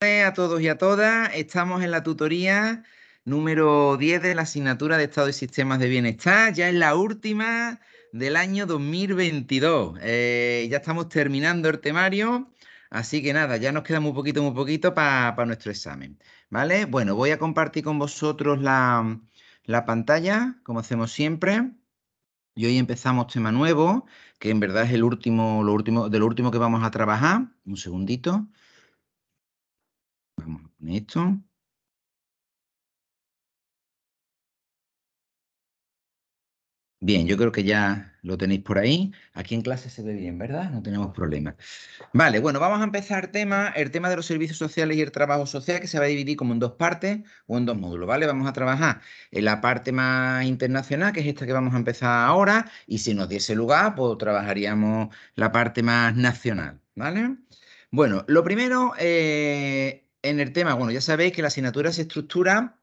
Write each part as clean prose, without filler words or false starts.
A todos y a todas, estamos en la tutoría número 10 de la asignatura de Estado y Sistemas de Bienestar. Ya es la última del año 2022. Ya estamos terminando el temario, así que nada, ya nos queda muy poquito para nuestro examen. ¿Vale? Bueno, voy a compartir con vosotros la pantalla, como hacemos siempre. Y hoy empezamos tema nuevo, que en verdad es de lo último que vamos a trabajar. Un segundito. Vamos con esto. Bien, yo creo que ya lo tenéis por ahí. Aquí en clase se ve bien, ¿verdad? No tenemos problemas. Vale, bueno, vamos a empezar el tema de los servicios sociales y el trabajo social, que se va a dividir como en dos partes o en dos módulos, ¿vale? Vamos a trabajar en la parte más internacional, que es esta que vamos a empezar ahora, y si nos diese lugar, pues trabajaríamos la parte más nacional, ¿vale? Bueno, lo primero, en el tema, bueno, ya sabéis que la asignatura se estructura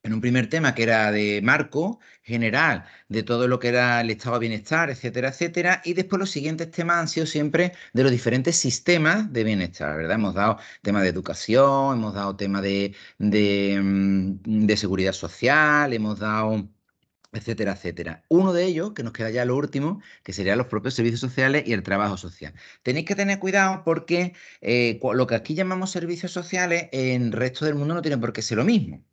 en un primer tema que era de marco general de todo lo que era el estado de bienestar, etcétera, etcétera, y después los siguientes temas han sido siempre de los diferentes sistemas de bienestar, ¿verdad? Hemos dado tema de educación, hemos dado tema de seguridad social, hemos dado etcétera, etcétera. Uno de ellos, que nos queda ya lo último, que serían los propios servicios sociales y el trabajo social. Tenéis que tener cuidado porque lo que aquí llamamos servicios sociales, en el resto del mundo no tiene por qué ser lo mismo.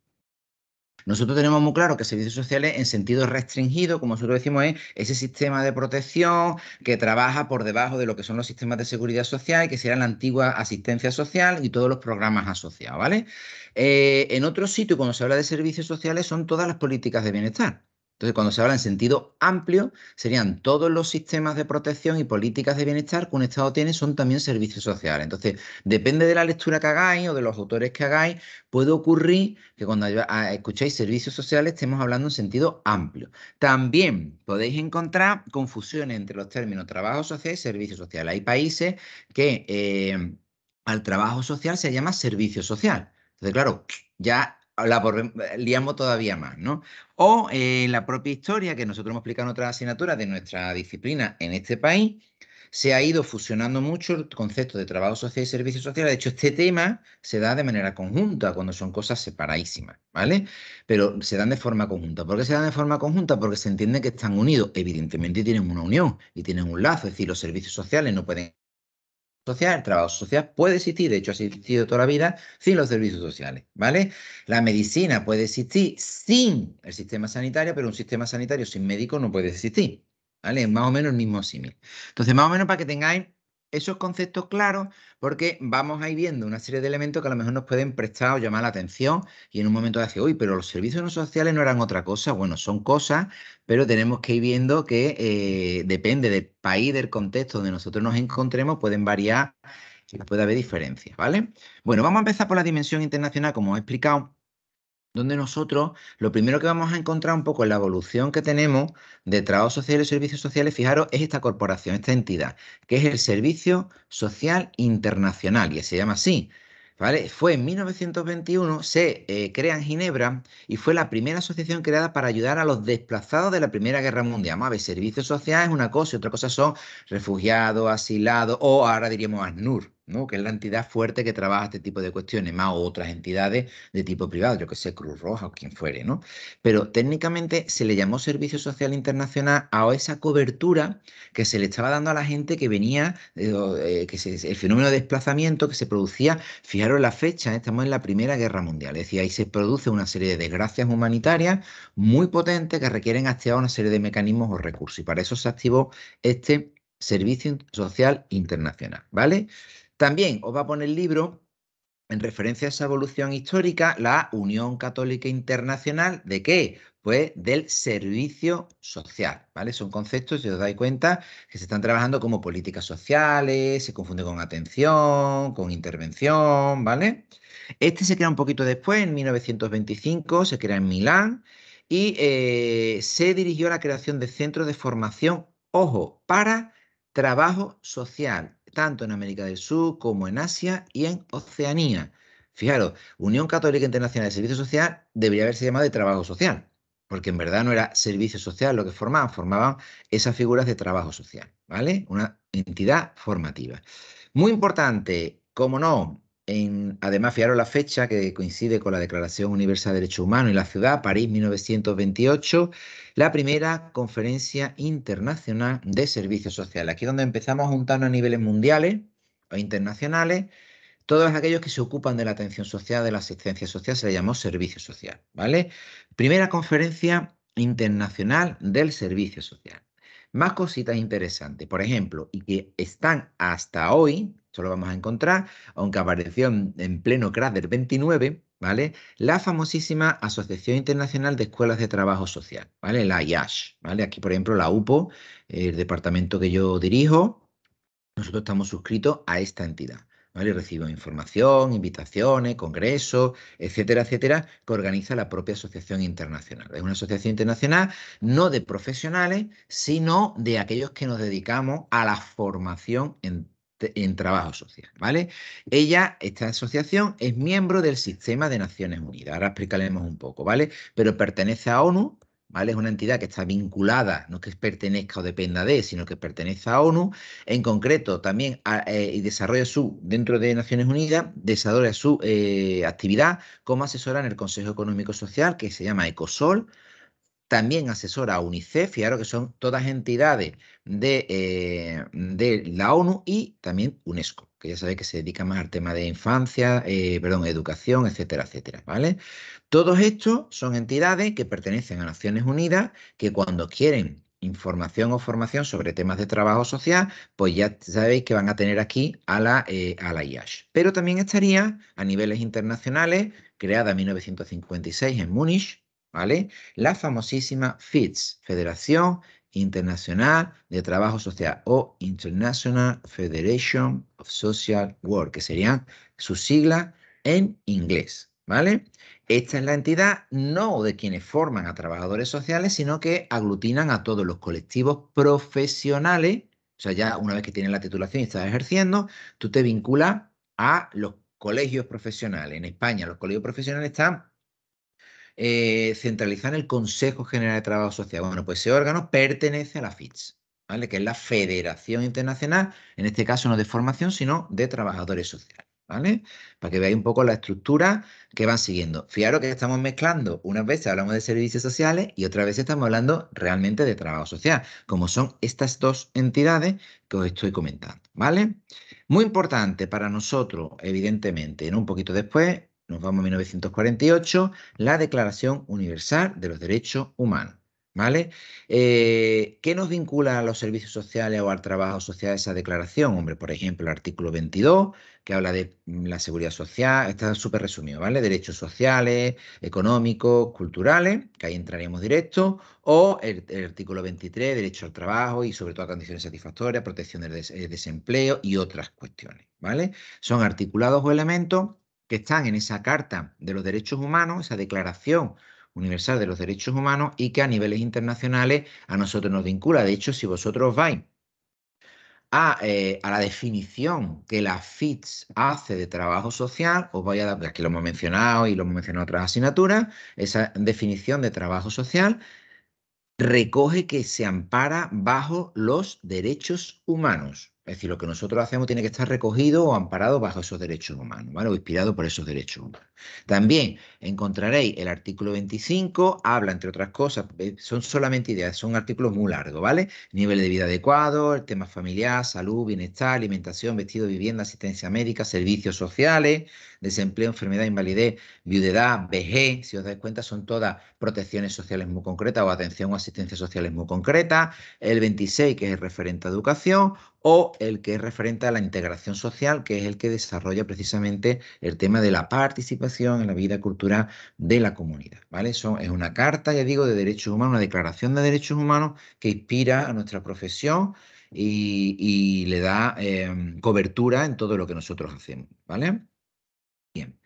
Nosotros tenemos muy claro que servicios sociales en sentido restringido, como nosotros decimos, es ese sistema de protección que trabaja por debajo de lo que son los sistemas de seguridad social, que será la antigua asistencia social y todos los programas asociados, ¿vale? En otro sitio, cuando se habla de servicios sociales, son todas las políticas de bienestar. Entonces, cuando se habla en sentido amplio, serían todos los sistemas de protección y políticas de bienestar que un Estado tiene, son también servicios sociales. Entonces, depende de la lectura que hagáis o de los autores que hagáis, puede ocurrir que cuando escuchéis servicios sociales estemos hablando en sentido amplio. También podéis encontrar confusiones entre los términos trabajo social y servicio social. Hay países que al trabajo social se llama servicio social. Entonces, claro, ya liamos todavía más, ¿no? O la propia historia que nosotros hemos explicado en otras asignaturas de nuestra disciplina en este país, se ha ido fusionando mucho el concepto de trabajo social y servicios sociales. De hecho, este tema se da de manera conjunta cuando son cosas separadísimas, ¿vale? Pero se dan de forma conjunta. ¿Por qué se dan de forma conjunta? Porque se entiende que están unidos. Evidentemente tienen una unión y tienen un lazo. Es decir, los servicios sociales no pueden social, el trabajo social puede existir, de hecho ha existido toda la vida, sin los servicios sociales, ¿vale? La medicina puede existir sin el sistema sanitario, pero un sistema sanitario sin médicos no puede existir, ¿vale? Es más o menos el mismo símil. Entonces, más o menos para que tengáis esos conceptos claros, porque vamos a ir viendo una serie de elementos que a lo mejor nos pueden prestar o llamar la atención y en un momento decir, uy, pero los servicios no sociales no eran otra cosa. Bueno, son cosas, pero tenemos que ir viendo que depende del país, del contexto donde nosotros nos encontremos, pueden variar y puede haber diferencias, ¿vale? Bueno, vamos a empezar por la dimensión internacional, como os he explicado, donde nosotros lo primero que vamos a encontrar un poco en la evolución que tenemos de trabajo social y servicios sociales, fijaros, es esta corporación, esta entidad, que es el Servicio Social Internacional, y se llama así. ¿Vale? Fue en 1921, se crea en Ginebra y fue la primera asociación creada para ayudar a los desplazados de la Primera Guerra Mundial. Vamos a ver, servicio social es una cosa y otra cosa son refugiados, asilados o ahora diríamos ASNUR, ¿no? Que es la entidad fuerte que trabaja este tipo de cuestiones, más otras entidades de tipo privado, yo que sé, Cruz Roja o quien fuere, ¿no? Pero técnicamente se le llamó Servicio Social Internacional a esa cobertura que se le estaba dando a la gente que venía, el fenómeno de desplazamiento que se producía, fijaros la fecha, estamos en la Primera Guerra Mundial, es decir, ahí se produce una serie de desgracias humanitarias muy potentes que requieren activar una serie de mecanismos o recursos, y para eso se activó este Servicio Social Internacional, ¿vale? También os va a poner el libro en referencia a esa evolución histórica, la Unión Católica Internacional, ¿de qué? Pues del servicio social, ¿vale? Son conceptos, si os dais cuenta, que se están trabajando como políticas sociales, se confunde con atención, con intervención, ¿vale? Este se crea un poquito después, en 1925, se crea en Milán y se dirigió a la creación de centros de formación, ojo, para trabajo social, tanto en América del Sur como en Asia y en Oceanía. Fijaros, Unión Católica Internacional de Servicio Social debería haberse llamado de trabajo social, porque en verdad no era servicio social lo que formaban esas figuras de trabajo social, ¿vale? Una entidad formativa. Muy importante, como no, además, fijaros la fecha que coincide con la Declaración Universal de Derechos Humanos y la ciudad, París 1928, la primera conferencia internacional de servicios sociales. Aquí es donde empezamos a juntarnos a niveles mundiales o internacionales. Todos aquellos que se ocupan de la atención social, de la asistencia social, se le llamó servicio social, ¿vale? Primera conferencia internacional del servicio social. Más cositas interesantes, por ejemplo, y que están hasta hoy, esto lo vamos a encontrar, aunque apareció en pleno crash del 29, ¿vale? La famosísima Asociación Internacional de Escuelas de Trabajo Social, ¿vale? La IASH, ¿vale? Aquí, por ejemplo, la UPO, el departamento que yo dirijo, nosotros estamos suscritos a esta entidad, ¿vale? Recibimos información, invitaciones, congresos, etcétera, etcétera, que organiza la propia Asociación Internacional. Es una asociación internacional no de profesionales, sino de aquellos que nos dedicamos a la formación en trabajo social, ¿vale? Esta asociación, es miembro del sistema de Naciones Unidas. Ahora explicaremos un poco, ¿vale? Pero pertenece a ONU. ¿Vale? Es una entidad que está vinculada, no que pertenezca o dependa de, sino que pertenece a ONU. En concreto, también y desarrolla dentro de Naciones Unidas, desarrolla su actividad como asesora en el Consejo Económico Social, que se llama ECOSOL. También asesora a UNICEF, fijaros que son todas entidades de la ONU, y también UNESCO, que ya sabéis que se dedica más al tema de infancia, educación, etcétera, etcétera, ¿vale? Todos estos son entidades que pertenecen a Naciones Unidas, que cuando quieren información o formación sobre temas de trabajo social, pues ya sabéis que van a tener aquí a la IASH. Pero también estaría a niveles internacionales, creada en 1956 en Múnich, ¿vale? La famosísima FITS, Federación Internacional de Trabajo Social, o International Federation of Social Work, que serían sus siglas en inglés, ¿vale? Esta es la entidad no de quienes forman a trabajadores sociales, sino que aglutinan a todos los colectivos profesionales. O sea, ya una vez que tienes la titulación y estás ejerciendo, tú te vinculas a los colegios profesionales. En España, los colegios profesionales están centralizar el Consejo General de Trabajo Social. Bueno, pues ese órgano pertenece a la FITS, ¿vale? Que es la Federación Internacional, en este caso no de formación, sino de trabajadores sociales, ¿vale? Para que veáis un poco la estructura que van siguiendo. Fijaros que estamos mezclando, unas veces hablamos de servicios sociales y otras veces estamos hablando realmente de trabajo social, como son estas dos entidades que os estoy comentando, ¿vale? Muy importante para nosotros, evidentemente, en un poquito después, nos vamos a 1948, la Declaración Universal de los Derechos Humanos, ¿vale? ¿Qué nos vincula a los servicios sociales o al trabajo social esa declaración? Hombre, por ejemplo, el artículo 22, que habla de la seguridad social, está súper resumido, ¿vale? Derechos sociales, económicos, culturales, que ahí entraríamos directo, o el artículo 23, derecho al trabajo y sobre todo a condiciones satisfactorias, protección del desempleo y otras cuestiones, ¿vale? Son articulados o elementos que están en esa Carta de los Derechos Humanos, esa Declaración Universal de los Derechos Humanos, y que a niveles internacionales a nosotros nos vincula. De hecho, si vosotros vais a la definición que la FITS hace de trabajo social, os voy a dar, aquí lo hemos mencionado y lo hemos mencionado en otras asignaturas, esa definición de trabajo social recoge que se ampara bajo los derechos humanos. Es decir, lo que nosotros hacemos tiene que estar recogido o amparado bajo esos derechos humanos, ¿vale? O inspirado por esos derechos humanos. También encontraréis el artículo 25, habla, entre otras cosas, son solamente ideas, son artículos muy largos, ¿vale? Nivel de vida adecuado, el tema familiar, salud, bienestar, alimentación, vestido, vivienda, asistencia médica, servicios sociales, desempleo, enfermedad, invalidez, viudedad, vejez. Si os dais cuenta, son todas protecciones sociales muy concretas o atención o asistencia sociales muy concretas. El 26, que es el referente a educación, o el que es referente a la integración social, que es el que desarrolla precisamente el tema de la participación en la vida cultural de la comunidad, ¿vale? Es una carta, ya digo, de derechos humanos, una declaración de derechos humanos que inspira a nuestra profesión y le da cobertura en todo lo que nosotros hacemos, ¿vale? Bien.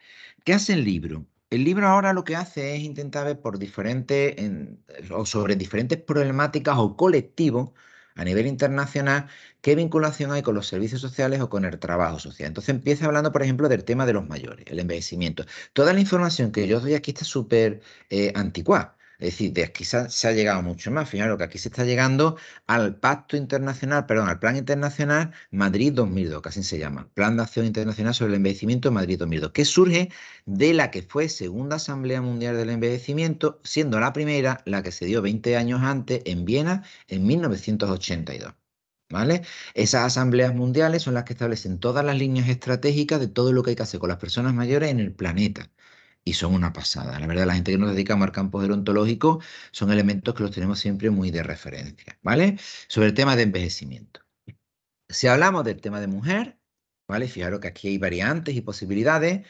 ¿Qué hace el libro? El libro ahora lo que hace es intentar ver o sobre diferentes problemáticas o colectivos a nivel internacional qué vinculación hay con los servicios sociales o con el trabajo social. Entonces empieza hablando, por ejemplo, del tema de los mayores, el envejecimiento. Toda la información que yo doy aquí está súper anticuada. Es decir, de aquí se ha llegado mucho más. Fijaros que aquí se está llegando al Pacto Internacional, perdón, al Plan Internacional Madrid 2002, que así se llama, Plan de Acción Internacional sobre el Envejecimiento Madrid 2002, que surge de la que fue Segunda Asamblea Mundial del Envejecimiento, siendo la primera la que se dio 20 años antes en Viena en 1982. ¿Vale? Esas asambleas mundiales son las que establecen todas las líneas estratégicas de todo lo que hay que hacer con las personas mayores en el planeta. Y son una pasada. La verdad, la gente que nos dedicamos al campo gerontológico son elementos que los tenemos siempre muy de referencia, ¿vale? Sobre el tema de envejecimiento. Si hablamos del tema de mujer, ¿vale? Fijaros que aquí hay variantes y posibilidades.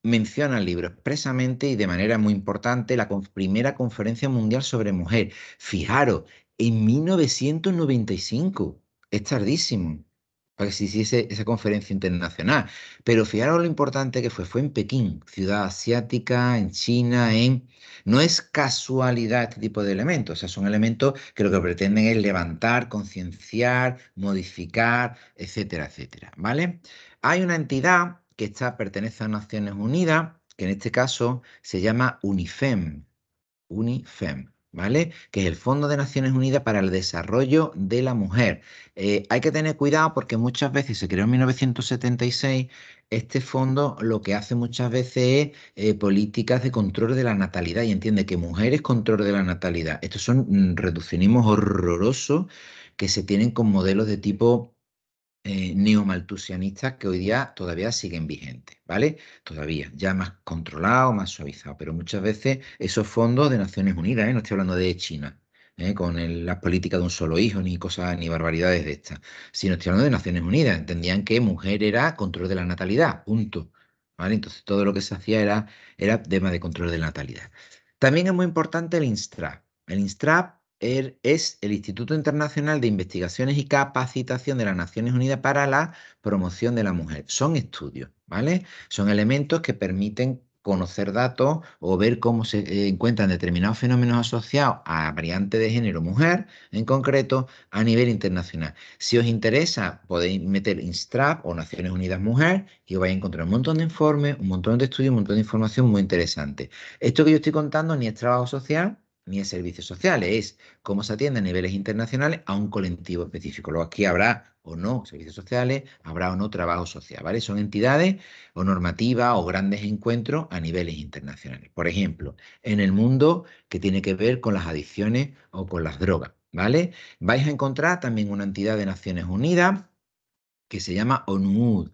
Menciona el libro expresamente y de manera muy importante la primera conferencia mundial sobre mujer. Fijaros, en 1995, es tardísimo para que se hiciese esa conferencia internacional. Pero fijaros lo importante que fue en Pekín, ciudad asiática, en China, en... No es casualidad este tipo de elementos, o sea, son elementos que lo que pretenden es levantar, concienciar, modificar, etcétera, etcétera, ¿vale? Hay una entidad que pertenece a Naciones Unidas, que en este caso se llama UNIFEM, UNIFEM, ¿vale? Que es el Fondo de Naciones Unidas para el Desarrollo de la Mujer. Hay que tener cuidado porque muchas veces se creó en 1976. Este fondo lo que hace muchas veces es políticas de control de la natalidad y entiende que mujer es control de la natalidad. Estos son reduccionismos horrorosos que se tienen con modelos de tipo neomalthusianistas que hoy día todavía siguen vigentes, ¿vale? Todavía, ya más controlado, más suavizado, pero muchas veces esos fondos de Naciones Unidas, no estoy hablando de China, con las políticas de un solo hijo, ni cosas, ni barbaridades de estas, sino estoy hablando de Naciones Unidas, entendían que mujer era control de la natalidad, punto, ¿vale? Entonces todo lo que se hacía era tema de control de la natalidad. También es muy importante el INSTRAP. El INSTRAP es el Instituto Internacional de Investigaciones y Capacitación de las Naciones Unidas para la Promoción de la Mujer. Son estudios, ¿vale? Son elementos que permiten conocer datos o ver cómo se encuentran determinados fenómenos asociados a variante de género mujer, en concreto, a nivel internacional. Si os interesa, podéis meter INSTRAP o Naciones Unidas Mujer y os vais a encontrar un montón de informes, un montón de estudios, un montón de información muy interesante. Esto que yo estoy contando ni es trabajo social, ni es servicios sociales, es cómo se atiende a niveles internacionales a un colectivo específico. Luego aquí habrá o no servicios sociales, habrá o no trabajo social, ¿vale? Son entidades o normativas o grandes encuentros a niveles internacionales. Por ejemplo, en el mundo que tiene que ver con las adicciones o con las drogas, ¿vale? Vais a encontrar también una entidad de Naciones Unidas que se llama ONUD,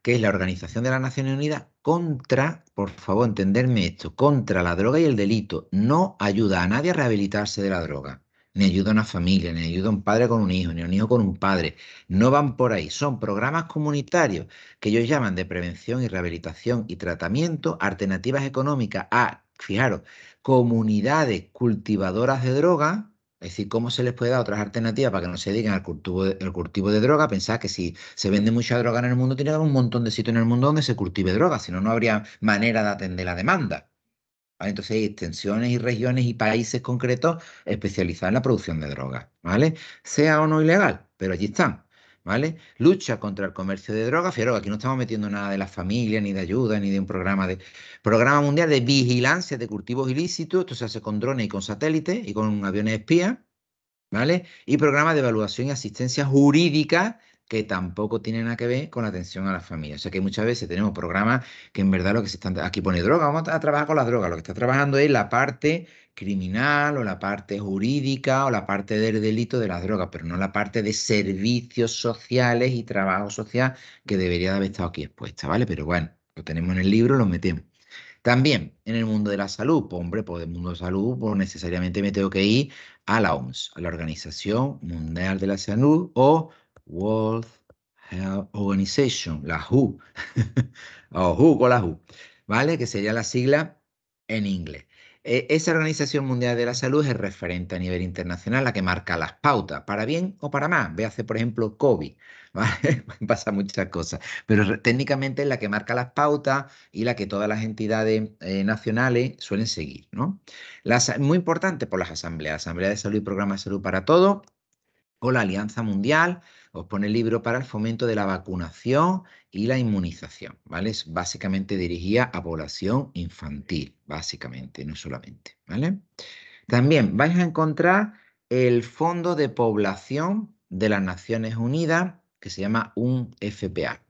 que es la Organización de las Naciones Unidas contra, por favor, entenderme esto, contra la droga y el delito. No ayuda a nadie a rehabilitarse de la droga, ni ayuda a una familia, ni ayuda a un padre con un hijo, ni a un hijo con un padre. No van por ahí. Son programas comunitarios que ellos llaman de prevención y rehabilitación y tratamiento, alternativas económicas a, fijaros, comunidades cultivadoras de droga. Es decir, cómo se les puede dar otras alternativas para que no se dediquen al cultivo de droga. Pensad que si se vende mucha droga en el mundo, tiene que haber un montón de sitios en el mundo donde se cultive droga, si no, no habría manera de atender la demanda. ¿Vale? Entonces hay extensiones y regiones y países concretos especializados en la producción de drogas, ¿vale? Sea o no ilegal, pero allí están, ¿vale? Lucha contra el comercio de drogas. Fijaros, aquí no estamos metiendo nada de la familia, ni de ayuda, ni de un programa mundial de vigilancia de cultivos ilícitos. Esto se hace con drones y con satélites y con aviones espías, ¿vale? Y programas de evaluación y asistencia jurídica que tampoco tienen nada que ver con la atención a la familia. O sea que muchas veces tenemos programas que en verdad lo que se están... Aquí pone droga, vamos a trabajar con las drogas. Lo que está trabajando es la parte criminal o la parte jurídica o la parte del delito de las drogas, pero no la parte de servicios sociales y trabajo social que debería de haber estado aquí expuesta, ¿vale? Pero bueno, lo tenemos en el libro, lo metemos. También en el mundo de la salud, pues hombre, pues el mundo de salud, pues necesariamente me tengo que ir a la OMS, a la Organización Mundial de la Salud o World Health Organization, la WHO, o WHO con la WHO, ¿vale? Que sería la sigla en inglés. Esa Organización Mundial de la Salud es el referente a nivel internacional, la que marca las pautas, para bien o para mal. Véase, por ejemplo, COVID, ¿vale? Pasa muchas cosas, pero técnicamente es la que marca las pautas y la que todas las entidades nacionales suelen seguir, ¿no? Muy importante por las asambleas, Asamblea de Salud y Programa de Salud para Todos, o la Alianza Mundial os pone el libro para el fomento de la vacunación y la inmunización, ¿vale? Es básicamente dirigida a población infantil, básicamente, no solamente, ¿vale? También vais a encontrar el Fondo de Población de las Naciones Unidas, que se llama UNFPA,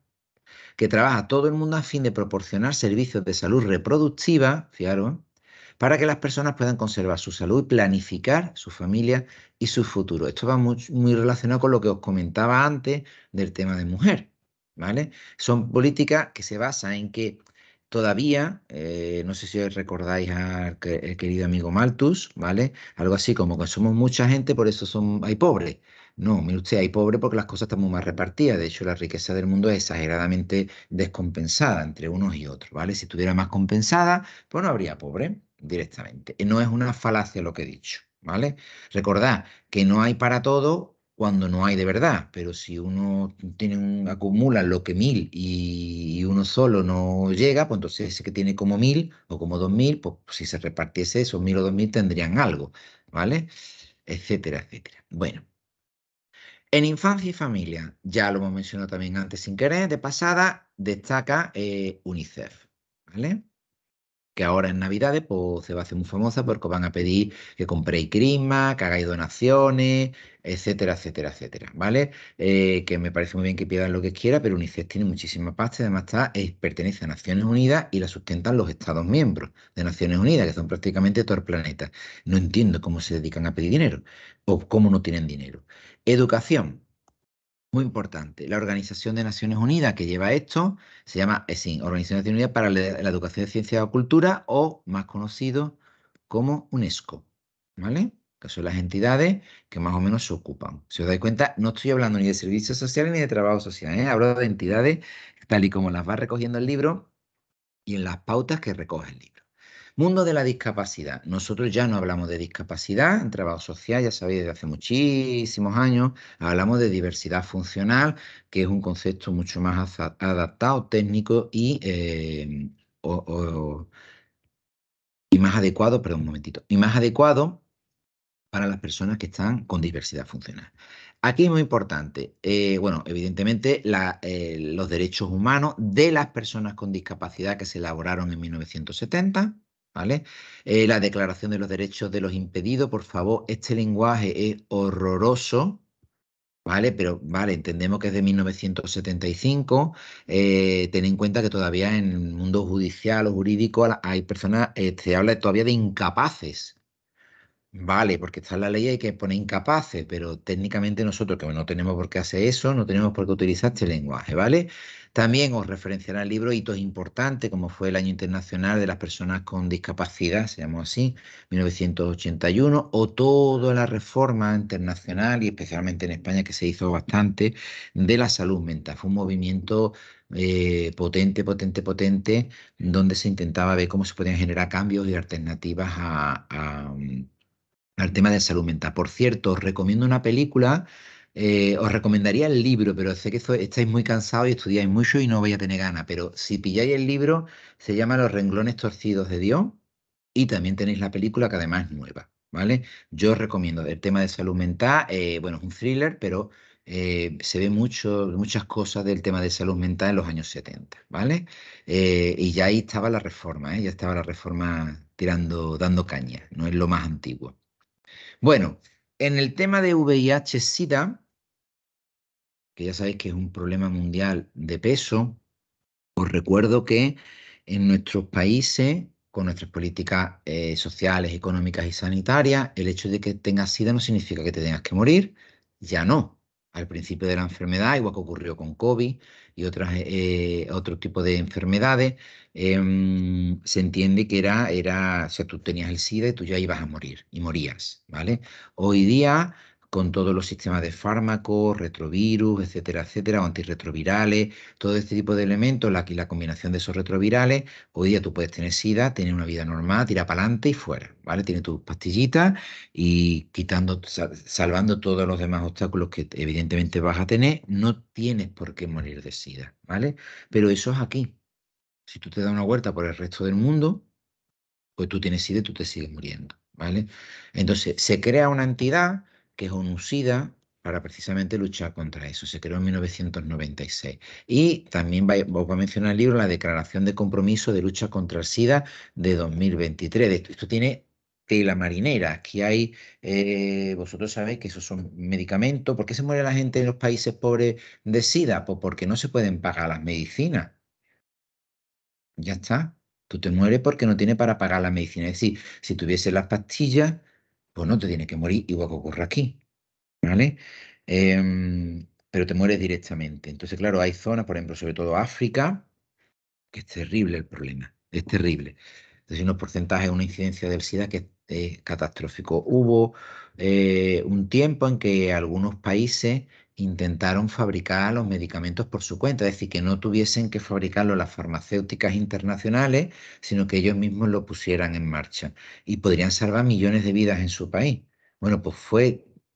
que trabaja todo el mundo a fin de proporcionar servicios de salud reproductiva, fijaros, para que las personas puedan conservar su salud y planificar su familia y su futuro. Esto va muy relacionado con lo que os comentaba antes del tema de mujer, ¿vale? Son políticas que se basan en que todavía, no sé si os recordáis al el querido amigo Malthus, ¿vale? Algo así como que somos mucha gente, por eso hay pobres. No, mire usted, hay pobre porque las cosas están muy más repartidas. De hecho, la riqueza del mundo es exageradamente descompensada entre unos y otros, ¿vale? Si estuviera más compensada, pues no habría pobre directamente. Y no es una falacia lo que he dicho, ¿vale? Recordad que no hay para todo cuando no hay de verdad, pero si uno acumula lo que 1000 y uno solo no llega, pues entonces ese que tiene como 1000 o como 2000, pues si se repartiese esos 1000 o 2000 tendrían algo, ¿vale? Etcétera, etcétera. Bueno. En infancia y familia, ya lo hemos mencionado también antes sin querer, de pasada, destaca UNICEF, ¿vale? Que ahora en Navidades pues, se va a hacer muy famosa porque os van a pedir que compréis crismas, que hagáis donaciones, etcétera, etcétera, etcétera, ¿vale? Que me parece muy bien que pidan lo que quiera, pero UNICEF tiene muchísima pasta, además pertenece a Naciones Unidas y la sustentan los Estados miembros de Naciones Unidas, que son prácticamente todo el planeta. No entiendo cómo se dedican a pedir dinero o cómo no tienen dinero. Educación. Muy importante. La Organización de Naciones Unidas que lleva esto se llama ESIN, Organización de Naciones Unidas para la Educación de Ciencia y la Cultura, o más conocido como UNESCO, ¿vale? Que son las entidades que más o menos se ocupan. Si os dais cuenta, no estoy hablando ni de servicios sociales ni de trabajo social, ¿eh? Hablo de entidades tal y como las va recogiendo el libro y en las pautas que recoge el libro. Mundo de la discapacidad. Nosotros ya no hablamos de discapacidad en trabajo social, ya sabéis, desde hace muchísimos años hablamos de diversidad funcional, que es un concepto mucho más adaptado, técnico y más adecuado, perdón, un momentito, y más adecuado para las personas que están con diversidad funcional. Aquí es muy importante, bueno, evidentemente los derechos humanos de las personas con discapacidad que se elaboraron en 1970, ¿vale? La Declaración de los Derechos de los Impedidos, por favor, este lenguaje es horroroso, ¿vale? Pero, vale, entendemos que es de 1975, ten en cuenta que todavía en el mundo judicial o jurídico hay personas, se habla todavía de incapaces. Vale, porque está en la ley y hay que poner incapaces, pero técnicamente nosotros, que no tenemos por qué hacer eso, no tenemos por qué utilizar este lenguaje, ¿vale? También os referenciará el libro hitos importantes, como fue el Año Internacional de las Personas con Discapacidad, se llamó así, 1981, o toda la reforma internacional, y especialmente en España, que se hizo bastante, de la salud mental. Fue un movimiento potente, potente, potente, donde se intentaba ver cómo se podían generar cambios y alternativas al tema de salud mental. Por cierto, os recomiendo una película, os recomendaría el libro, pero sé que estáis muy cansados y estudiáis mucho y no vais a tener ganas, pero si pilláis el libro, se llama Los renglones torcidos de Dios y también tenéis la película que además es nueva, ¿vale? Yo os recomiendo el tema de salud mental, bueno, es un thriller, pero se ve muchas cosas del tema de salud mental en los años 70, ¿vale? Y ya ahí estaba la reforma, ¿eh? Ya estaba la reforma dando caña, no es lo más antiguo. Bueno, en el tema de VIH-Sida, que ya sabéis que es un problema mundial de peso, os recuerdo que en nuestros países, con nuestras políticas sociales, económicas y sanitarias, el hecho de que tengas SIDA no significa que te tengas que morir, ya no. Al principio de la enfermedad, igual que ocurrió con COVID y otro tipo de enfermedades, se entiende que o sea, tú tenías el SIDA y tú ya ibas a morir y morías, ¿vale? Hoy día, con todos los sistemas de fármacos, retrovirus, etcétera, etcétera, o antirretrovirales, todo este tipo de elementos, la combinación de esos retrovirales, hoy día tú puedes tener SIDA, tener una vida normal, tirar para adelante y fuera, ¿vale? Tienes tus pastillitas y salvando todos los demás obstáculos que evidentemente vas a tener, no tienes por qué morir de SIDA, ¿vale? Pero eso es aquí. Si tú te das una vuelta por el resto del mundo, pues tú tienes SIDA y tú te sigues muriendo, ¿vale? Entonces, se crea una entidad que es ONUSIDA, para precisamente luchar contra eso. Se creó en 1996. Y también os va a mencionar el libro La Declaración de Compromiso de Lucha contra el SIDA de 2023. Esto tiene tela marinera. Aquí hay, vosotros sabéis que esos son medicamentos. ¿Por qué se muere la gente en los países pobres de SIDA? Pues porque no se pueden pagar las medicinas. Ya está. Tú te mueres porque no tienes para pagar la medicina. Es decir, si tuviese las pastillas, pues no te tienes que morir igual que ocurre aquí. ¿Vale? Pero te mueres directamente. Entonces, claro, hay zonas, por ejemplo, sobre todo África, que es terrible el problema, es terrible. Entonces, hay unos porcentajes, una incidencia del SIDA que es catastrófico. Hubo un tiempo en que algunos países intentaron fabricar los medicamentos por su cuenta, es decir, que no tuviesen que fabricarlo las farmacéuticas internacionales, sino que ellos mismos lo pusieran en marcha y podrían salvar millones de vidas en su país. Bueno, pues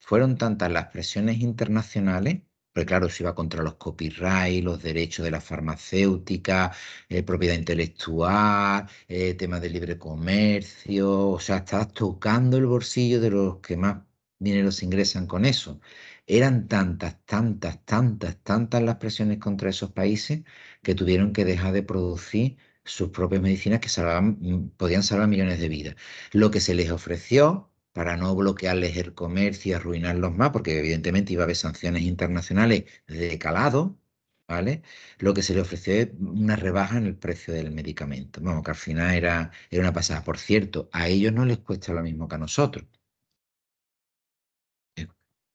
fueron tantas las presiones internacionales, porque claro, se iba contra los copyright, los derechos de la farmacéutica, propiedad intelectual, temas de libre comercio, o sea, estás tocando el bolsillo de los que más dinero se ingresan con eso. Eran tantas, tantas, tantas, tantas las presiones contra esos países que tuvieron que dejar de producir sus propias medicinas que podían salvar millones de vidas. Lo que se les ofreció para no bloquearles el comercio y arruinarlos más, porque evidentemente iba a haber sanciones internacionales de calado, ¿vale? Lo que se le ofreció es una rebaja en el precio del medicamento. Vamos, que al final era una pasada. Por cierto, a ellos no les cuesta lo mismo que a nosotros. Eh,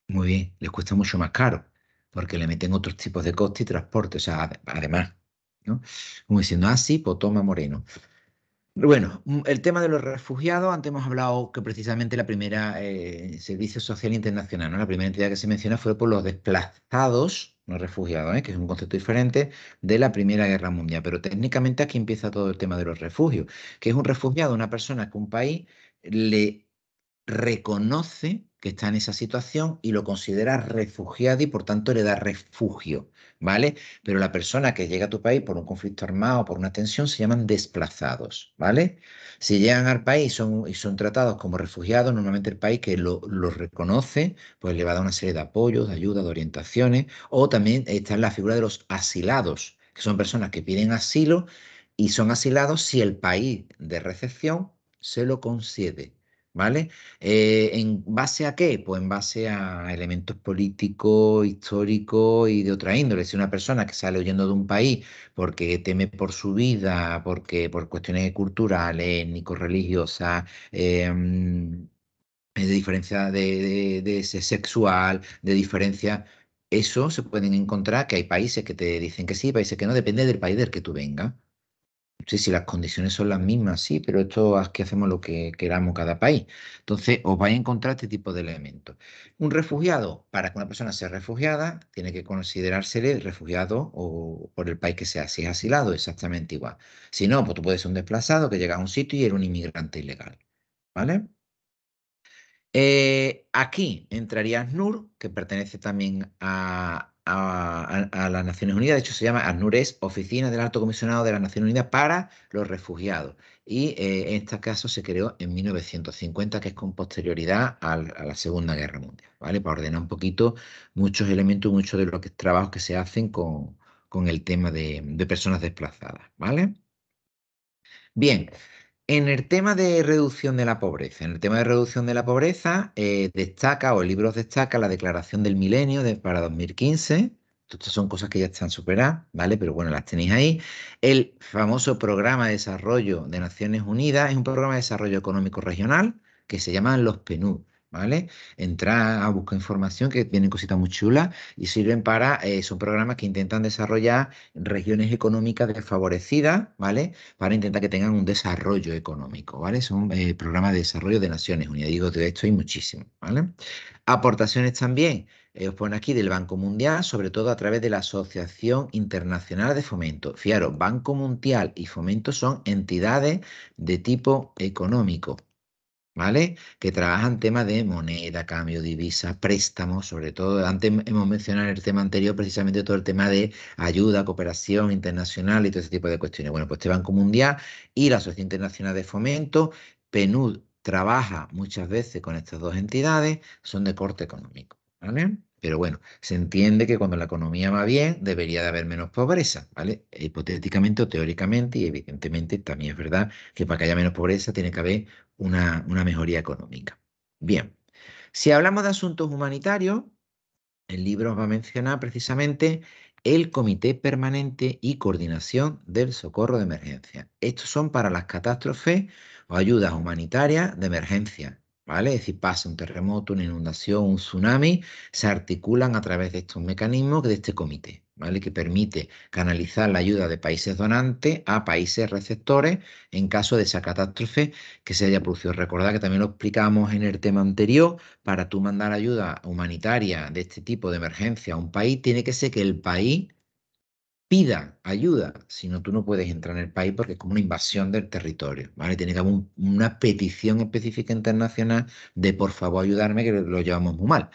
Muy bien, les cuesta mucho más caro, porque le meten otros tipos de coste y transporte, o sea, además, ¿no? Como diciendo, ah, sí, pues toma Moreno. Bueno, el tema de los refugiados, antes hemos hablado que precisamente la primera Servicio Social Internacional, ¿no? La primera entidad que se menciona fue por los desplazados, no refugiados, que es un concepto diferente de la Primera Guerra Mundial. Pero técnicamente aquí empieza todo el tema de los refugios, que es un refugiado, una persona que un país le reconoce que está en esa situación y lo considera refugiado y por tanto le da refugio, ¿vale? Pero la persona que llega a tu país por un conflicto armado o por una tensión se llaman desplazados, ¿vale? Si llegan al país y son tratados como refugiados, normalmente el país que los reconoce, pues le va a dar una serie de apoyos, de ayuda, de orientaciones, o también está en la figura de los asilados, que son personas que piden asilo y son asilados si el país de recepción se lo concede. ¿Vale? ¿En base a qué? Pues en base a elementos políticos, históricos y de otra índole. Si una persona que sale huyendo de un país porque teme por su vida, porque por cuestiones culturales, étnico-religiosas, de diferencia de sexual, de diferencia, eso se pueden encontrar que hay países que te dicen que sí, países que no, depende del país del que tú vengas. Sí, si las condiciones son las mismas, sí, pero esto es que hacemos lo que queramos cada país. Entonces, os vais a encontrar este tipo de elementos. Un refugiado, para que una persona sea refugiada, tiene que considerársele refugiado o por el país que sea. Si es asilado, exactamente igual. Si no, pues tú puedes ser un desplazado que llega a un sitio y eres un inmigrante ilegal. ¿Vale? Aquí entraría ACNUR, que pertenece también a las Naciones Unidas. De hecho, se llama ACNUR, es Oficina del Alto Comisionado de las Naciones Unidas para los Refugiados. Y en este caso se creó en 1950, que es con posterioridad a la Segunda Guerra Mundial, ¿vale? Para ordenar un poquito muchos elementos, muchos de los trabajos que se hacen con el tema de personas desplazadas, ¿vale? Bien, en el tema de reducción de la pobreza, en el tema de reducción de la pobreza, destaca, o el libro destaca la Declaración del Milenio para 2015. Estas son cosas que ya están superadas, ¿vale? Pero bueno, las tenéis ahí. El famoso Programa de Desarrollo de Naciones Unidas es un programa de desarrollo económico regional que se llaman los PNUD, ¿vale? Entra a buscar información que tienen cositas muy chulas y sirven son programas que intentan desarrollar regiones económicas desfavorecidas, ¿vale? Para intentar que tengan un desarrollo económico, ¿vale? Son programas de desarrollo de Naciones Unidas. Digo, de esto hay muchísimo, ¿vale? Aportaciones también, os ponen aquí del Banco Mundial, sobre todo a través de la Asociación Internacional de Fomento. Fijaros, Banco Mundial y Fomento son entidades de tipo económico, ¿vale? Que trabajan temas de moneda, cambio, divisa, préstamos, sobre todo. Antes hemos mencionado en el tema anterior precisamente todo el tema de ayuda, cooperación internacional y todo ese tipo de cuestiones. Bueno, pues este Banco Mundial y la Asociación Internacional de Fomento, PNUD, trabaja muchas veces con estas dos entidades, son de corte económico, ¿vale? Pero bueno, se entiende que cuando la economía va bien, debería de haber menos pobreza, ¿vale? Hipotéticamente o teóricamente, y evidentemente también es verdad que para que haya menos pobreza tiene que haber una mejoría económica. Bien, si hablamos de asuntos humanitarios, el libro va a mencionar precisamente el Comité Permanente y Coordinación del Socorro de Emergencia. Estos son para las catástrofes o ayudas humanitarias de emergencia, ¿vale? Es decir, pasa un terremoto, una inundación, un tsunami, se articulan a través de estos mecanismos de este comité, ¿vale? Que permite canalizar la ayuda de países donantes a países receptores en caso de esa catástrofe que se haya producido. Recordad que también lo explicamos en el tema anterior. Para tú mandar ayuda humanitaria de este tipo de emergencia a un país, tiene que ser que el país pida ayuda, si no tú no puedes entrar en el país porque es como una invasión del territorio, ¿vale? Tiene que haber una petición específica internacional de por favor ayudarme que lo llevamos muy mal,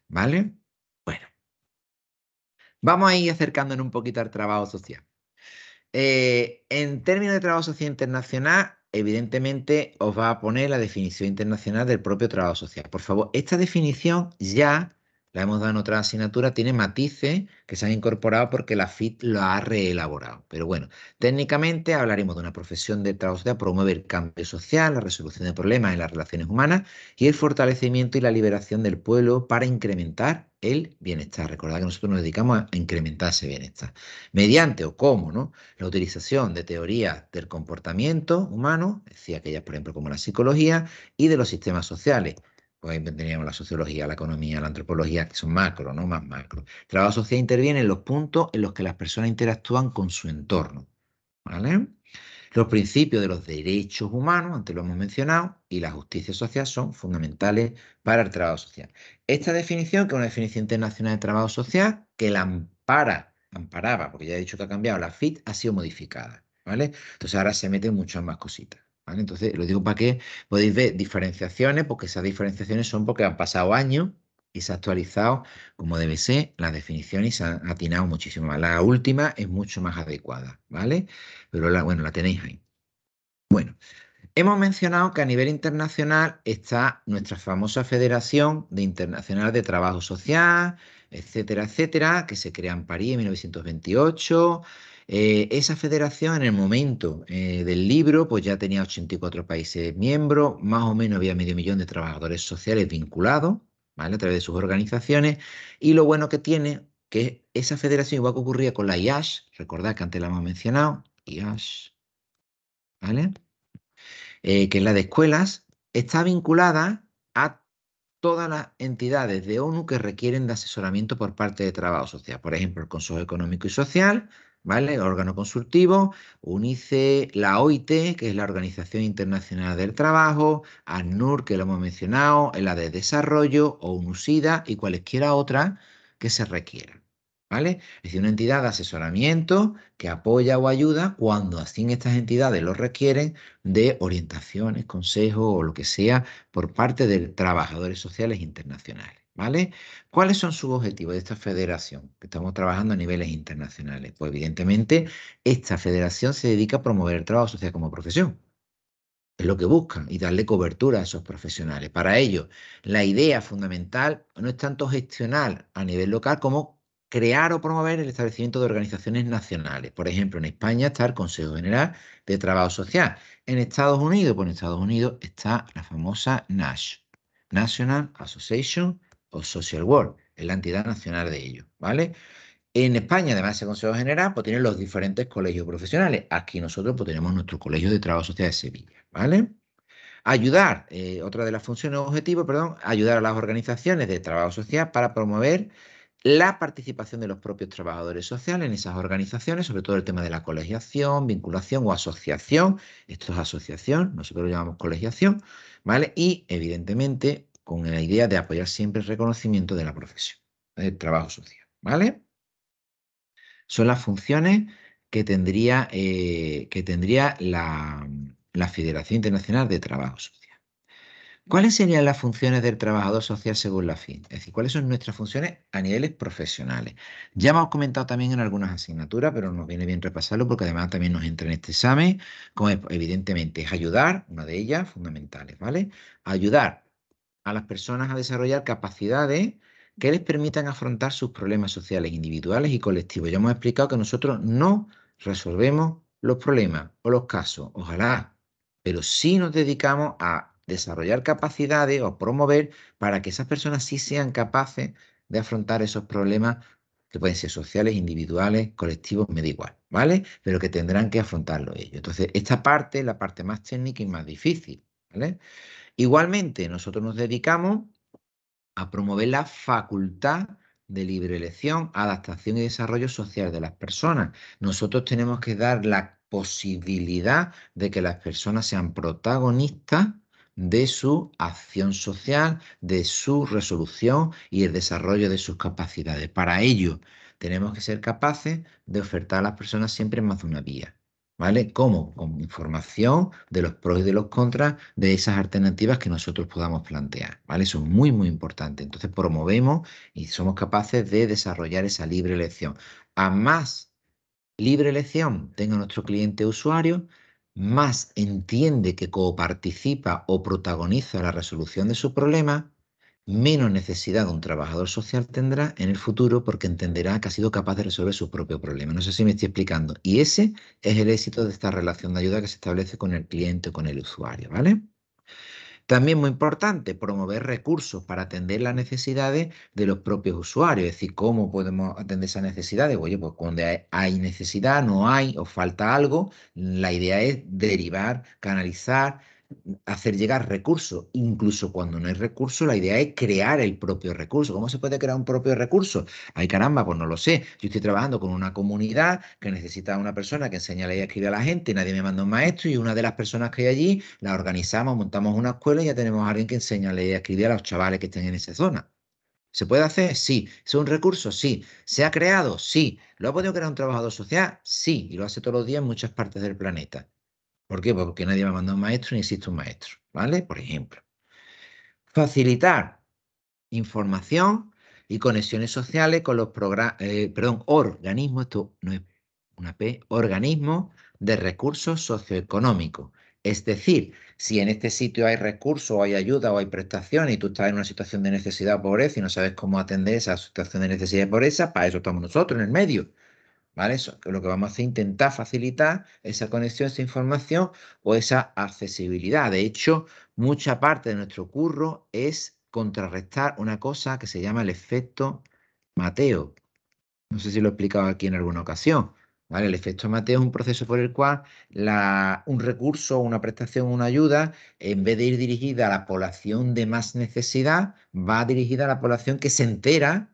¿vale? Bueno, vamos a ir acercándonos un poquito al trabajo social. En términos de trabajo social internacional, evidentemente os va a poner la definición internacional del propio trabajo social. Por favor, esta definición ya la hemos dado en otra asignatura, tiene matices que se han incorporado porque la FIT lo ha reelaborado. Pero bueno, técnicamente hablaremos de una profesión de trabajo social, promueve el cambio social, la resolución de problemas en las relaciones humanas y el fortalecimiento y la liberación del pueblo para incrementar el bienestar. Recordad que nosotros nos dedicamos a incrementar ese bienestar. Mediante o cómo, ¿no? La utilización de teorías del comportamiento humano, decía aquellas, por ejemplo, como la psicología, y de los sistemas sociales. Pues ahí teníamos la sociología, la economía, la antropología, que son macro, ¿no? Más macro. El trabajo social interviene en los puntos en los que las personas interactúan con su entorno, ¿vale? Los principios de los derechos humanos, antes lo hemos mencionado, y la justicia social son fundamentales para el trabajo social. Esta definición, que es una definición internacional de trabajo social, que la amparaba, porque ya he dicho que ha cambiado, la FIT ha sido modificada, ¿vale? Entonces ahora se meten muchas más cositas, ¿vale? Entonces lo digo para que podéis ver diferenciaciones, porque esas diferenciaciones son porque han pasado años y se ha actualizado como debe ser las definiciones y se han atinado muchísimo más. La última es mucho más adecuada, ¿vale? Pero bueno, la tenéis ahí. Bueno, hemos mencionado que a nivel internacional está nuestra famosa Federación de Internacional de Trabajo Social, etcétera, etcétera, que se crea en París en 1928. Esa federación en el momento del libro pues ya tenía 84 países miembros, más o menos había medio millón de trabajadores sociales vinculados, ¿vale? A través de sus organizaciones. Y lo bueno que tiene, que esa federación, igual que ocurría con la IASH, recordad que antes la hemos mencionado, IASH, ¿vale? Que es la de escuelas, está vinculada a todas las entidades de ONU que requieren de asesoramiento por parte de trabajo social. Por ejemplo, el Consejo Económico y Social, ¿vale? Órgano consultivo, UNICE, la OIT, que es la Organización Internacional del Trabajo, ACNUR, que lo hemos mencionado, la de Desarrollo, o UNUSIDA y cualesquiera otra que se requieran. ¿Vale? Es decir, una entidad de asesoramiento que apoya o ayuda cuando así estas entidades lo requieren de orientaciones, consejos o lo que sea por parte de trabajadores sociales internacionales, ¿vale? ¿Cuáles son sus objetivos de esta federación? Que estamos trabajando a niveles internacionales. Pues evidentemente esta federación se dedica a promover el trabajo social como profesión. Es lo que buscan y darle cobertura a esos profesionales. Para ello, la idea fundamental no es tanto gestionar a nivel local como crear o promover el establecimiento de organizaciones nacionales. Por ejemplo, en España está el Consejo General de Trabajo Social. En Estados Unidos, pues en Estados Unidos está la famosa NASH, National Association of Social Work, es la entidad nacional de ellos, ¿vale? En España, además de ese Consejo General, pues tienen los diferentes colegios profesionales. Aquí nosotros pues, tenemos nuestro Colegio de Trabajo Social de Sevilla, ¿vale? Ayudar, otra de las funciones o objetivos, perdón, ayudar a las organizaciones de trabajo social para promover la participación de los propios trabajadores sociales en esas organizaciones, sobre todo el tema de la colegiación, vinculación o asociación. Esto es asociación, nosotros lo llamamos colegiación, ¿vale? Y evidentemente con la idea de apoyar siempre el reconocimiento de la profesión, del trabajo social, ¿vale? Son las funciones que tendría la Federación Internacional de Trabajo Social. ¿Cuáles serían las funciones del trabajador social según la FIN? Es decir, ¿cuáles son nuestras funciones a niveles profesionales? Ya hemos comentado también en algunas asignaturas, pero nos viene bien repasarlo porque además también nos entra en este examen, como evidentemente es ayudar, una de ellas fundamentales, ¿vale? Ayudar a las personas a desarrollar capacidades que les permitan afrontar sus problemas sociales individuales y colectivos. Ya hemos explicado que nosotros no resolvemos los problemas o los casos, ojalá, pero sí nos dedicamos a desarrollar capacidades o promover para que esas personas sí sean capaces de afrontar esos problemas que pueden ser sociales, individuales, colectivos, me da igual, ¿vale? Pero que tendrán que afrontarlo ellos. Entonces, esta parte es la parte más técnica y más difícil, ¿vale? Igualmente, nosotros nos dedicamos a promover la facultad de libre elección, adaptación y desarrollo social de las personas. Nosotros tenemos que dar la posibilidad de que las personas sean protagonistas de su acción social, de su resolución y el desarrollo de sus capacidades. Para ello, tenemos que ser capaces de ofertar a las personas siempre más de una vía. ¿Vale? ¿Cómo? Con información de los pros y de los contras de esas alternativas que nosotros podamos plantear, ¿vale? Eso es muy, muy importante. Entonces promovemos y somos capaces de desarrollar esa libre elección. A más libre elección tenga nuestro cliente usuario, más entiende que coparticipa o protagoniza la resolución de su problema, menos necesidad de un trabajador social tendrá en el futuro porque entenderá que ha sido capaz de resolver su propio problema. No sé si me estoy explicando. Y ese es el éxito de esta relación de ayuda que se establece con el cliente o con el usuario, ¿vale? También muy importante, promover recursos para atender las necesidades de los propios usuarios, es decir, cómo podemos atender esas necesidades. Oye, pues cuando hay necesidad, no hay o falta algo, la idea es derivar, canalizar, hacer llegar recursos. Incluso cuando no hay recursos, la idea es crear el propio recurso. ¿Cómo se puede crear un propio recurso? Ay, caramba, pues no lo sé. Yo estoy trabajando con una comunidad que necesita una persona que enseñe a leer y a escribir a la gente, nadie me manda un maestro y una de las personas que hay allí la organizamos, montamos una escuela y ya tenemos a alguien que enseña a leer y a escribir a los chavales que estén en esa zona. ¿Se puede hacer? Sí. ¿Es un recurso? Sí. ¿Se ha creado? Sí. ¿Lo ha podido crear un trabajador social? Sí. Y lo hace todos los días en muchas partes del planeta. ¿Por qué? Pues porque nadie me ha mandado un maestro ni existe un maestro, ¿vale? Por ejemplo. Facilitar información y conexiones sociales con los organismos, esto no es una P, organismos de recursos socioeconómicos. Es decir, si en este sitio hay recursos, o hay ayuda, o hay prestaciones, y tú estás en una situación de necesidad o pobreza y no sabes cómo atender esa situación de necesidad y pobreza, para eso estamos nosotros en el medio. ¿Vale? Eso, lo que vamos a hacer es intentar facilitar esa conexión, esa información o esa accesibilidad. De hecho, mucha parte de nuestro curro es contrarrestar una cosa que se llama el efecto Mateo. No sé si lo he explicado aquí en alguna ocasión. ¿Vale? El efecto Mateo es un proceso por el cual un recurso, una prestación, una ayuda, en vez de ir dirigida a la población de más necesidad, va dirigida a la población que se entera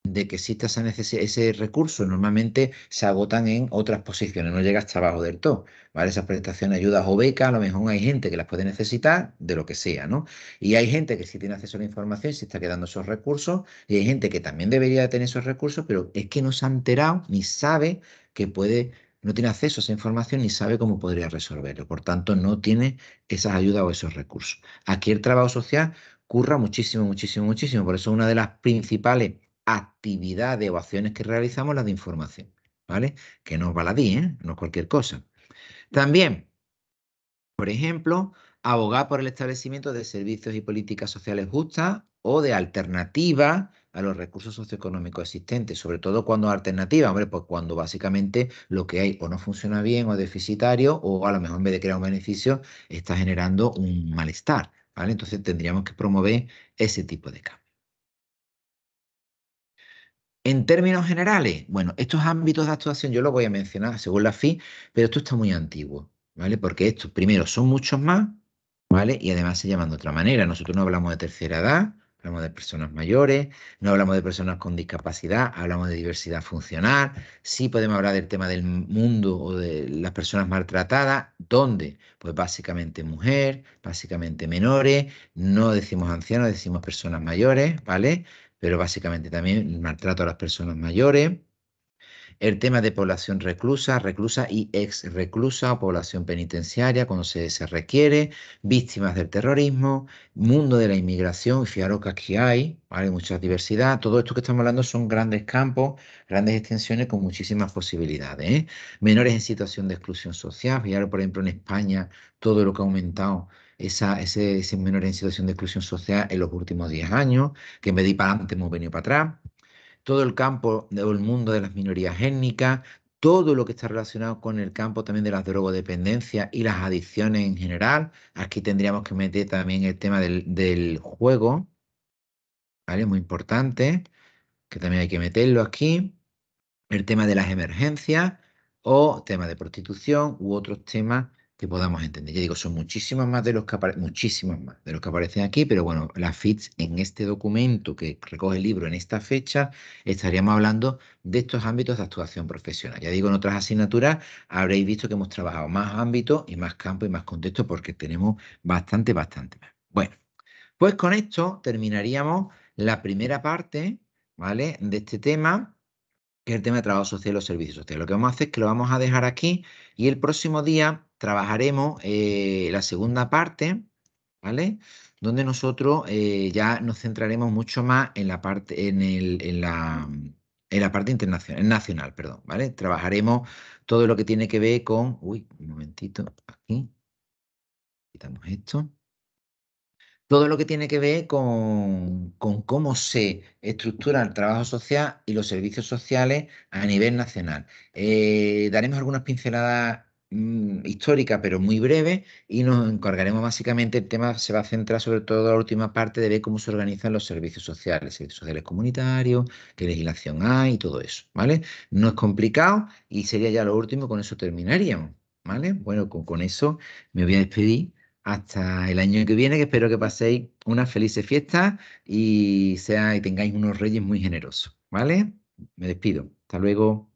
de que exista ese recurso, normalmente se agotan en otras posiciones, no llega hasta abajo del todo, ¿vale? Esas prestaciones, ayudas o becas, a lo mejor hay gente que las puede necesitar, de lo que sea, ¿no? Y hay gente que sí tiene acceso a la información y se está quedando esos recursos, y hay gente que también debería tener esos recursos, pero es que no se ha enterado ni sabe que puede, no tiene acceso a esa información ni sabe cómo podría resolverlo. Por tanto, no tiene esas ayudas o esos recursos. Aquí el trabajo social curra muchísimo, muchísimo, muchísimo. Por eso una de las principales actividades o acciones que realizamos las de información, ¿vale? Que no es baladí, ¿eh? No es cualquier cosa. También, por ejemplo, abogar por el establecimiento de servicios y políticas sociales justas o de alternativas a los recursos socioeconómicos existentes, sobre todo cuando alternativa, hombre, pues cuando básicamente lo que hay o no funciona bien o es deficitario o a lo mejor en vez de crear un beneficio está generando un malestar, ¿vale? Entonces tendríamos que promover ese tipo de cambios. En términos generales, bueno, estos ámbitos de actuación yo los voy a mencionar según la FI, pero esto está muy antiguo, ¿vale? Porque estos, primero, son muchos más, ¿vale? Y además se llaman de otra manera. Nosotros no hablamos de tercera edad, hablamos de personas mayores, no hablamos de personas con discapacidad, hablamos de diversidad funcional. Sí podemos hablar del tema del mundo o de las personas maltratadas. ¿Dónde? Pues básicamente mujer, básicamente menores, no decimos ancianos, decimos personas mayores, ¿vale? Pero básicamente también el maltrato a las personas mayores. El tema de población reclusa, reclusa y ex reclusa o población penitenciaria cuando se requiere, víctimas del terrorismo, mundo de la inmigración, y fijaros que aquí hay, ¿vale? Mucha diversidad. Todo esto que estamos hablando son grandes campos, grandes extensiones con muchísimas posibilidades, ¿eh? Menores en situación de exclusión social, fijaros por ejemplo en España todo lo que ha aumentado ese menor en situación de exclusión social en los últimos 10 años, que en vez de ir para adelante hemos venido para atrás. Todo el campo o el mundo de las minorías étnicas, todo lo que está relacionado con el campo también de las drogodependencias y las adicciones en general. Aquí tendríamos que meter también el tema del juego, ¿vale? Muy importante, que también hay que meterlo aquí. El tema de las emergencias o temas de prostitución u otros temas que podamos entender. Ya digo, son muchísimos más de los que muchísimos más de los que aparecen aquí, pero bueno, las FITS en este documento que recoge el libro en esta fecha, estaríamos hablando de estos ámbitos de actuación profesional. Ya digo, en otras asignaturas habréis visto que hemos trabajado más ámbitos y más campo y más contexto porque tenemos bastante más. Bueno, pues con esto terminaríamos la primera parte, ¿vale? De este tema que es el tema de trabajo social y los servicios sociales. Lo que vamos a hacer es que lo vamos a dejar aquí y el próximo día trabajaremos la segunda parte, ¿vale? Donde nosotros ya nos centraremos mucho más en la parte, en la parte internacional, nacional, perdón, ¿vale? Trabajaremos todo lo que tiene que ver con, uy, un momentito, aquí, quitamos esto. Todo lo que tiene que ver con cómo se estructura el trabajo social y los servicios sociales a nivel nacional. Daremos algunas pinceladas históricas, pero muy breves, y nos encargaremos básicamente, el tema se va a centrar sobre todo en la última parte de ver cómo se organizan los servicios sociales comunitarios, qué legislación hay y todo eso, ¿vale? No es complicado y sería ya lo último, con eso terminaríamos, ¿vale? Bueno, con eso me voy a despedir hasta el año que viene, que espero que paséis unas felices fiestas y tengáis unos reyes muy generosos, ¿vale? Me despido. Hasta luego.